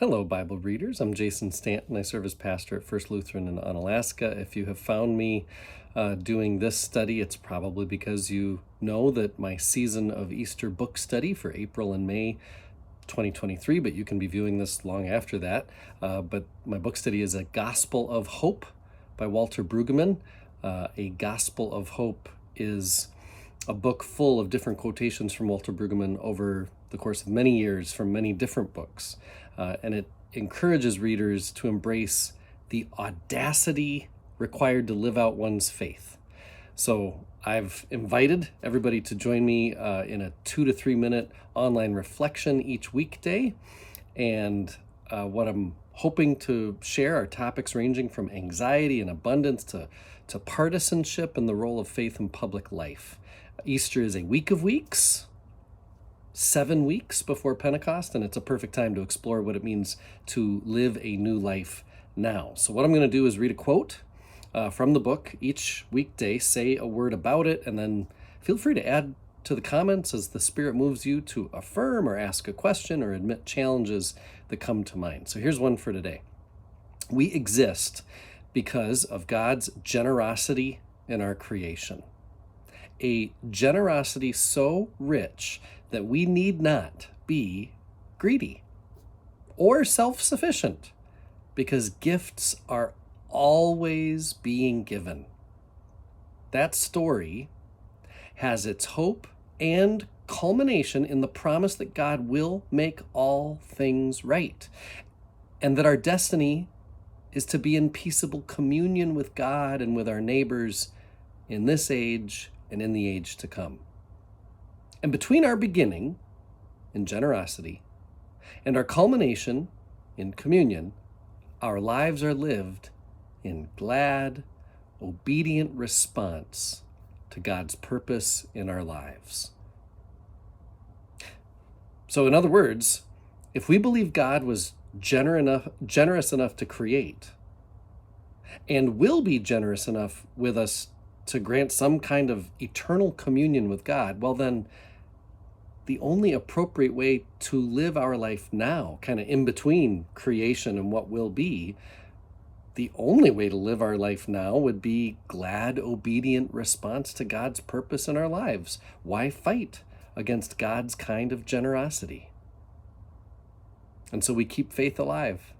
Hello, Bible readers. I'm Jason Stanton. I serve as pastor at First Lutheran in Onalaska. If you have found me doing this study, it's probably because you know that my season of Easter book study for April and May 2023, but you can be viewing this long after that. But my book study is A Gospel of Hope by Walter Brueggemann. A Gospel of Hope is a book full of different quotations from Walter Brueggemann over the course of many years from many different books. And it encourages readers to embrace the audacity required to live out one's faith. So I've invited everybody to join me in a 2 to 3 minute online reflection each weekday. And what I'm hoping to share are topics ranging from anxiety and abundance to partisanship and the role of faith in public life. Easter is a week of weeks, 7 weeks before Pentecost, and it's a perfect time to explore what it means to live a new life now. So what I'm going to do is read a quote from the book each weekday, say a word about it, and then feel free to add to the comments as the Spirit moves you to affirm or ask a question or admit challenges that come to mind. So here's one for today. We exist because of God's generosity in our creation. A generosity so rich that we need not be greedy or self-sufficient, because gifts are always being given. That story has its hope and culmination in the promise that God will make all things right, and that our destiny is to be in peaceable communion with God and with our neighbors in this age and in the age to come. And between our beginning in generosity and our culmination in communion, our lives are lived in glad, obedient response to God's purpose in our lives. So in other words, if we believe God was generous enough to create and will be generous enough with us to grant some kind of eternal communion with God, well then, the only appropriate way to live our life now, kind of in between creation and what will be, the only way to live our life now would be glad, obedient response to God's purpose in our lives. Why fight against God's kind of generosity? And so we keep faith alive